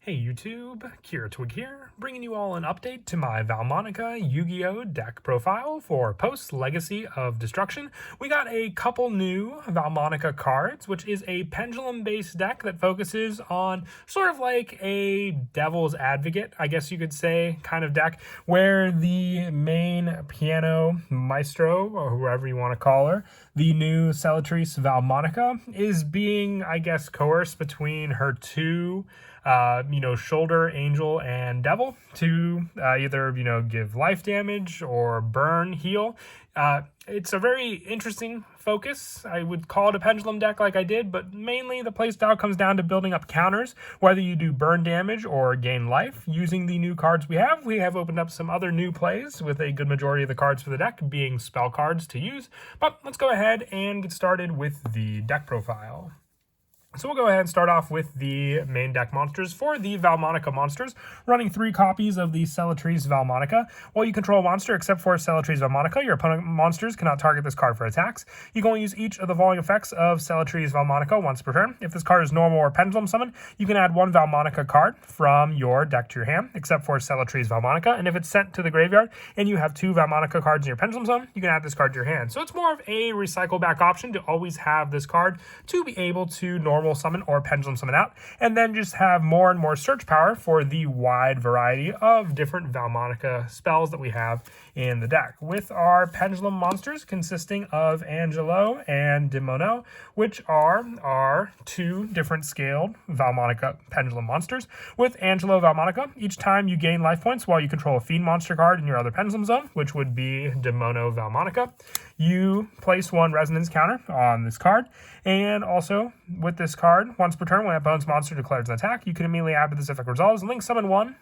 Hey YouTube, Kira Twig here, bringing you all an update to my Vaalmonica Yugioh deck profile for post-Legacy of Destruction. We got a couple new Vaalmonica cards, which is a pendulum-based deck that focuses on sort of like a Devil's Advocate, I guess you could say, kind of deck, where the main piano maestro, or whoever you want to call her, the new Cellatrice Vaalmonica, is being, I guess, coerced between her two shoulder, angel, and devil to either, give life damage or burn, heal. It's a very interesting focus. I would call it a pendulum deck like I did, but mainly the playstyle comes down to building up counters, whether you do burn damage or gain life. Using the new cards we have opened up some other new plays with a good majority of the cards for the deck being spell cards to use. But let's go ahead and get started with the deck profile. So we'll go ahead and start off with the main deck monsters. For the Vaalmonica monsters, running 3 copies of the Cellatrice Vaalmonica. While you control a monster, except for Cellatrice Vaalmonica, your opponent monsters cannot target this card for attacks. You can only use each of the following effects of Cellatrice Vaalmonica once per turn. If this card is normal or pendulum summon, you can add 1 Vaalmonica card from your deck to your hand, except for Cellatrice Vaalmonica. And if it's sent to the graveyard and you have 2 Vaalmonica cards in your pendulum zone, you can add this card to your hand. So it's more of a recycle back option to always have this card to be able to normal summon or pendulum summon out, and then just have more and more search power for the wide variety of different Vaalmonica spells that we have in the deck, with our pendulum monsters consisting of Angelo and Demono, which are our 2 different scaled Vaalmonica pendulum monsters. With Angelo Vaalmonica, each time you gain life points while you control a fiend monster card in your other pendulum zone, which would be Demono Vaalmonica, you place 1 resonance counter on this card. And also, with this card, once per turn, when an opponent's monster declares an attack, you can immediately add to this effect resolves, link one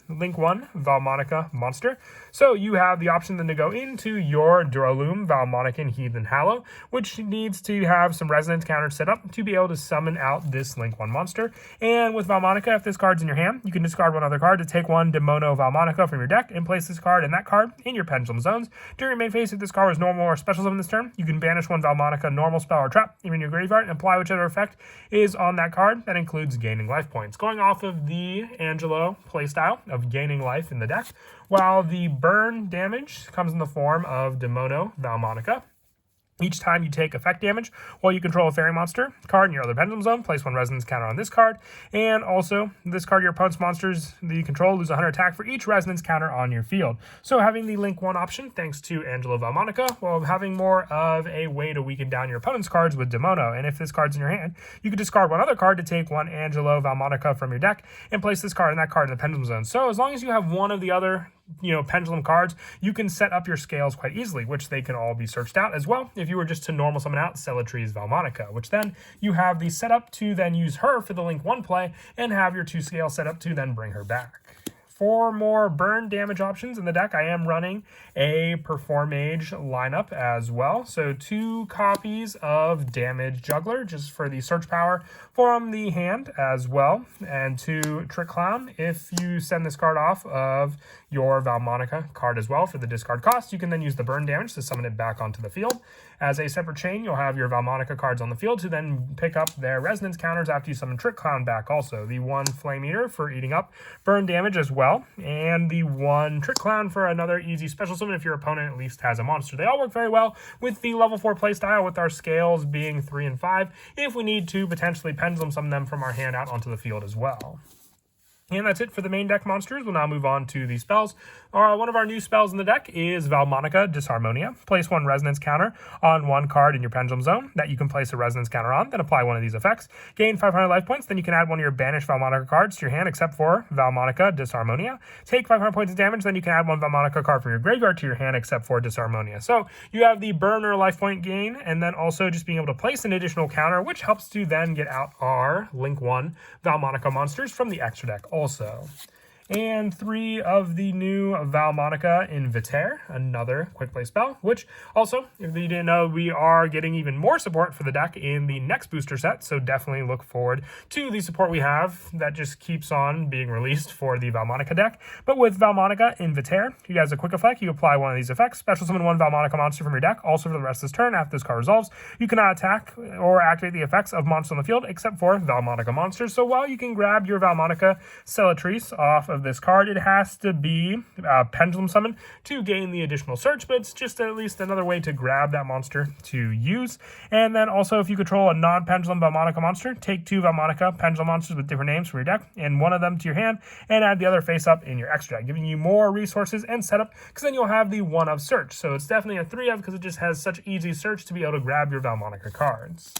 Vaalmonica monster. So you have the option then to go into your Duraloom Vaalmonican Heathen Hallow, which needs to have some resonance counters set up to be able to summon out this link 1 monster. And with Vaalmonica, if this card's in your hand, you can discard 1 other card to take 1 Demono Vaalmonica from your deck and place this card and that card in your pendulum zones. During your main phase, if this card was normal or special summon this turn, you can banish 1 Vaalmonica normal spell or trap in your graveyard and apply whichever effect is on that card. That includes gaining life points. Going off of the Angelo playstyle of gaining life in the deck, while the burn damage comes in the form of Demono Vaalmonica. Each time you take effect damage while you control a fairy monster card in your other pendulum zone, place 1 resonance counter on this card. And also, this card, your opponent's monsters that you control lose 100 attack for each resonance counter on your field. So having the link 1 option, thanks to Angelo Vaalmonica, while having more of a way to weaken down your opponent's cards with Demono. And if this card's in your hand, you can discard 1 other card to take 1 Angelo Vaalmonica from your deck and place this card and that card in the pendulum zone. So as long as you have 1 of the other pendulum cards, you can set up your scales quite easily, which they can all be searched out as well if you were just to normal summon out Cellatrice Vaalmonica, which then you have the setup to then use her for the link 1 play and have your 2 scale set up to then bring her back. For more burn damage options in the deck, I am running a Perform Mage lineup as well. So 2 copies of Damage Juggler, just for the search power from the hand as well. And 2 Trick Clown, if you send this card off of your Vaalmonica card as well for the discard cost, you can then use the burn damage to summon it back onto the field. As a separate chain, you'll have your Vaalmonica cards on the field to then pick up their resonance counters after you summon Trick Clown back also. The 1 Flame Eater for eating up burn damage as well, and the 1 Trick Clown for another easy special summon if your opponent at least has a monster. They all work very well with the level 4 playstyle, with our scales being 3 and 5, if we need to potentially pendulum summon them from our hand out onto the field as well. And that's it for the main deck monsters. We'll now move on to the spells. One of our new spells in the deck is Vaalmonica Disharmonia. Place 1 resonance counter on 1 card in your pendulum zone that you can place a resonance counter on, then apply 1 of these effects. Gain 500 life points, then you can add 1 of your banished Vaalmonica cards to your hand except for Vaalmonica Disharmonia. Take 500 points of damage, then you can add 1 Vaalmonica card from your graveyard to your hand except for Disharmonia. So you have the burner life point gain, and then also just being able to place an additional counter, which helps to then get out our link 1 Vaalmonica monsters from the extra deck also. and 3 of the new Vaalmonica Yugioh, another quick play spell, which also, if you didn't know, we are getting even more support for the deck in the next booster set, so definitely look forward to the support we have that just keeps on being released for the Vaalmonica deck. But with Vaalmonica Yugioh, you guys a quick effect, you apply one of these effects, special summon 1 Vaalmonica monster from your deck, also for the rest of this turn. After this card resolves, you cannot attack or activate the effects of monsters on the field except for Vaalmonica monsters. So while you can grab your Vaalmonica Cellatrice off of this card, it has to be Pendulum Summon to gain the additional search, but it's just at least another way to grab that monster to use. And then also, if you control a non-Pendulum Vaalmonica monster, take 2 Vaalmonica Pendulum monsters with different names from your deck and one of them to your hand, and add the other face up in your extra deck, giving you more resources and setup, because then you'll have the 1 of search. So it's definitely a 3 of, because it just has such easy search to be able to grab your Vaalmonica cards.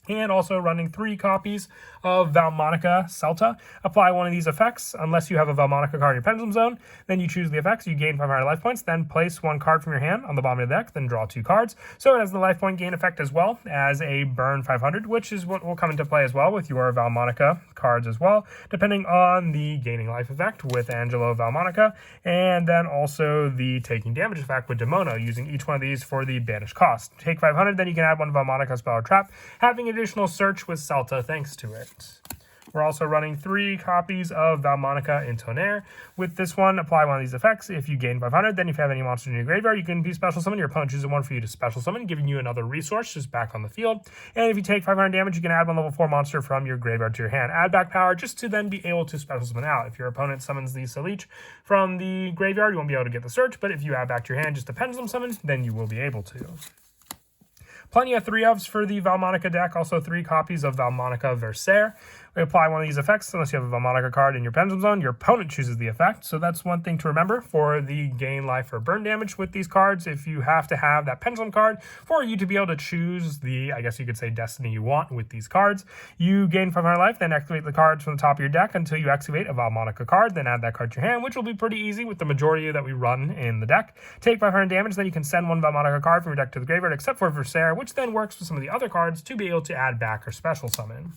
And also running 3 copies of Vaalmonica Celta. Apply one of these effects unless you have a Vaalmonica card in your Pendulum Zone. Then you choose the effects. You gain 500 life points. Then place 1 card from your hand on the bottom of the deck. Then draw 2 cards. So it has the life point gain effect as well as a burn 500, which is what will come into play as well with your Vaalmonica cards as well, depending on the gaining life effect with Angelo Vaalmonica, and then also the taking damage effect with Demono, using each one of these for the banish cost. Take 500, then you can add 1 Vaalmonica spell or trap, having additional search with Celta thanks to it. We're also running 3 copies of Vaalmonica Yugioh. With this one, apply one of these effects. If you gain 500, then if you have any monsters in your graveyard, you can be special summon. Your opponent chooses one for you to special summon, giving you another resource just back on the field. And if you take 500 damage, you can add 1 level 4 monster from your graveyard to your hand. Add back power just to then be able to special summon out. If your opponent summons the Cellatrice from the graveyard, you won't be able to get the search, but if you add back to your hand just a Pendulum Summon, then you will be able to. Plenty of 3-ofs for the Vaalmonica deck, also 3 copies of Vaalmonica Versailles. We apply one of these effects unless you have a Vaalmonica card in your Pendulum Zone. Your opponent chooses the effect, so that's one thing to remember for the gain life or burn damage with these cards. If you have to have that Pendulum card for you to be able to choose the, I guess you could say, destiny you want with these cards, you gain 500 life, then activate the cards from the top of your deck until you activate a Vaalmonica card, then add that card to your hand, which will be pretty easy with the majority that we run in the deck. Take 500 damage, then you can send 1 Vaalmonica card from your deck to the graveyard, except for Versailles, which then works with some of the other cards to be able to add back or special summon.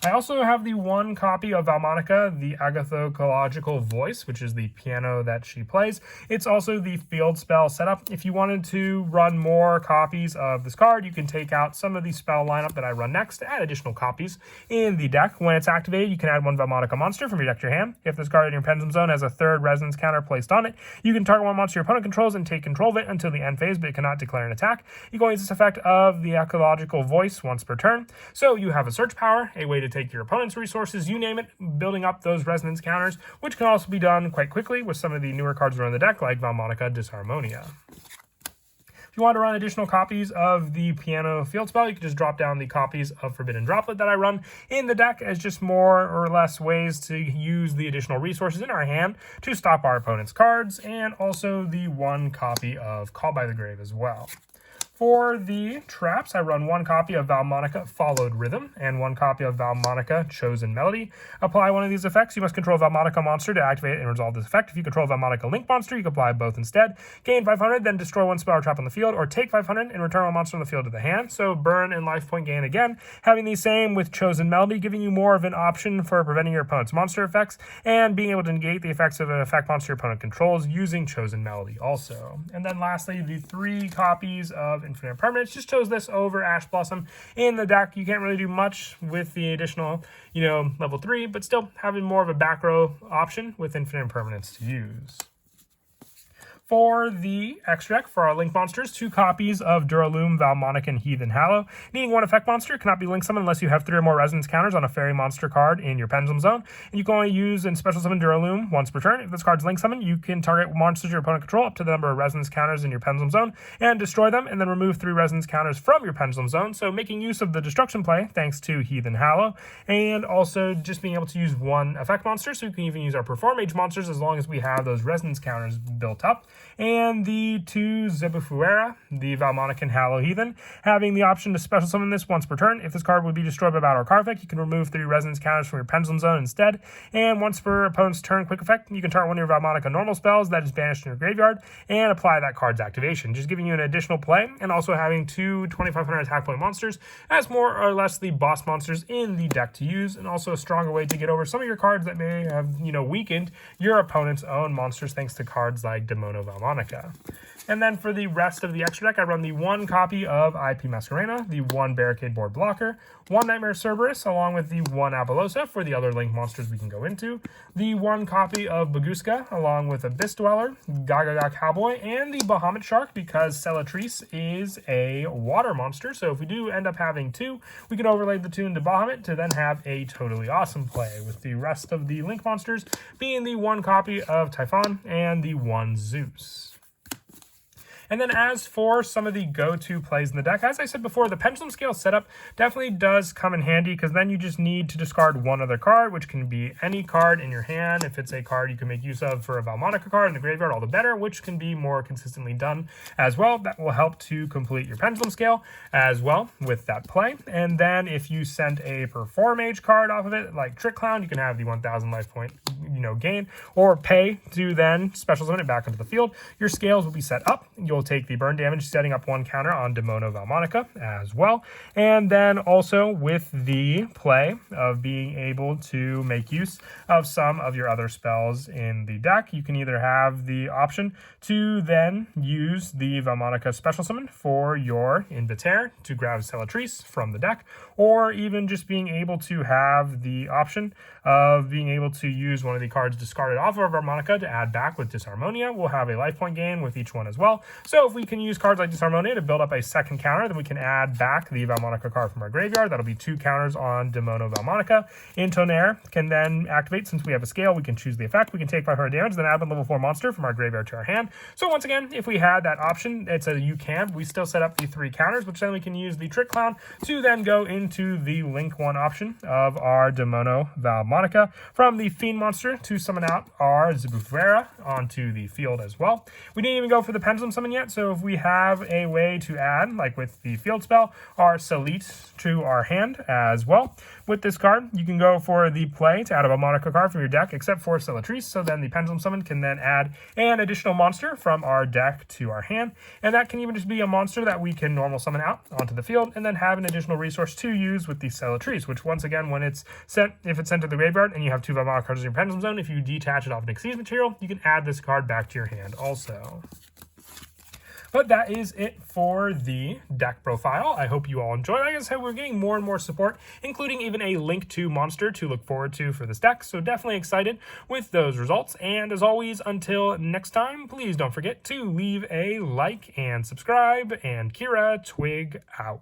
I also have the 1 copy of Vaalmonica, the Agathocological Voice, which is the piano that she plays. It's also the field spell setup. If you wanted to run more copies of this card, you can take out some of the spell lineup that I run next to add additional copies in the deck. When it's activated, you can add 1 Vaalmonica monster from your deck to your hand. If this card in your Pendulum Zone has a 3rd resonance counter placed on it, you can target 1 monster your opponent controls and take control of it until the end phase, but it cannot declare an attack. You can use this effect of the Ecological Voice once per turn. So you have a search power, a way to take your opponent's resources, you name it, building up those resonance counters, which can also be done quite quickly with some of the newer cards around the deck, like Vaalmonica Disharmonia. If you want to run additional copies of the piano field spell, you can just drop down the copies of Forbidden Droplet that I run in the deck as just more or less ways to use the additional resources in our hand to stop our opponent's cards, and also the 1 copy of Call by the Grave as well. For the traps, I run 1 copy of Vaalmonica Followed Rhythm and 1 copy of Vaalmonica Chosen Melody. Apply one of these effects. You must control Vaalmonica monster to activate and resolve this effect. If you control Vaalmonica Link monster, you can apply both instead. Gain 500, then destroy 1 spell or trap on the field, or take 500 and return 1 monster on the field to the hand. So burn and life point gain again. Having the same with Chosen Melody, giving you more of an option for preventing your opponent's monster effects and being able to negate the effects of an effect monster your opponent controls using Chosen Melody also. And then lastly, the 3 copies of Infinite Permanence. Just chose this over Ash Blossom in the deck. You can't really do much with the additional, level 3, but still having more of a back row option with Infinite Permanence to use. For the extra deck, for our Link monsters, 2 copies of Duraloom, Vaalmonica, and Heathen Hallow. Needing 1 effect monster cannot be Link summoned unless you have 3 or more resonance counters on a fairy monster card in your Pendulum Zone. And you can only use and special summon Duraloom once per turn. If this card's Link summoned, you can target monsters your opponent control up to the number of resonance counters in your Pendulum Zone and destroy them, and then remove 3 resonance counters from your Pendulum Zone. So making use of the destruction play thanks to Heathen Hallow, and also just being able to use 1 effect monster, so you can even use our Perform Mage monsters as long as we have those resonance counters built up. and the 2 Zebufuera, the Vaalmonica Hallow Heathen, having the option to special summon this once per turn. If this card would be destroyed by battle or card effect, you can remove 3 resonance counters from your Pendulum Zone instead, and once per opponent's turn quick effect, you can target one of your Vaalmonica normal spells that is banished in your graveyard and apply that card's activation, just giving you an additional play, and also having 2 2500 attack point monsters as more or less the boss monsters in the deck to use, and also a stronger way to get over some of your cards that may have, weakened your opponent's own monsters thanks to cards like Demono Vaalmonica. And then for the rest of the extra deck, I run the 1 copy of IP Masquerena, the 1 Barricade Board Blocker, 1 Nightmare Cerberus, along with the 1 Apollosa for the other Link monsters we can go into, the 1 copy of Baguska, along with Abyss Dweller, Gagaga Cowboy, and the Bahamut Shark, because Cellatrice is a water monster, so if we do end up having 2, we can overlay the 2 into Bahamut to then have a totally awesome play, with the rest of the Link monsters being the 1 copy of Typhon and the 1 Zeus. And then as for some of the go-to plays in the deck, as I said before, the Pendulum Scale setup definitely does come in handy because then you just need to discard 1 other card, which can be any card in your hand. If it's a card you can make use of for a Vaalmonica card in the graveyard, all the better, which can be more consistently done as well. That will help to complete your Pendulum Scale as well with that play. And then if you send a Perform Age card off of it, like Trick Clown, you can have the 1000 life point gain, or pay to then special summon it back into the field. Your scales will be set up. You'll take the burn damage, setting up 1 counter on Demono Vaalmonica as well. And then also with the play of being able to make use of some of your other spells in the deck, you can either have the option to then use the Vaalmonica special summon for your Invitere to grab Cellatrice from the deck, or even just being able to have the option of being able to use one of the cards discarded off of Vaalmonica to add back with Disharmonia. We'll have a life point gain with each one as well. So if we can use cards like Disharmonia to build up a second counter, then we can add back the Vaalmonica card from our graveyard. That'll be 2 counters on Demono Vaalmonica. Intonaire can then activate. Since we have a scale, we can choose the effect. We can take 500 damage, then add a level 4 monster from our graveyard to our hand. So once again, if we had that option, it's a you can. We still set up the 3 counters, which then we can use the Trick Clown to then go into the Link 1 option of our Demono Vaalmonica from the Fiend monster to summon out our Zebufuera onto the field as well. We didn't even go for the Pendulum Summon yet, so if we have a way to add, like with the field spell, our Selite to our hand as well. With this card, you can go for the play to add a Vaalmonica card from your deck, except for Cellatrice, so then the Pendulum Summon can then add an additional monster from our deck to our hand, and that can even just be a monster that we can normal summon out onto the field, and then have an additional resource to use with the Cellatrice, which once again, when it's sent, if it's sent to the graveyard and you have 2 Vaalmonica cards in your Pendulum Zone, if you detach it off an Xyz material, you can add this card back to your hand also. But that is it for the deck profile. I hope you all enjoyed. Like I said, we're getting more and more support, including even a Link 2 monster to look forward to for this deck. So definitely excited with those results. And as always, until next time, please don't forget to leave a like and subscribe. And Kira Twig out.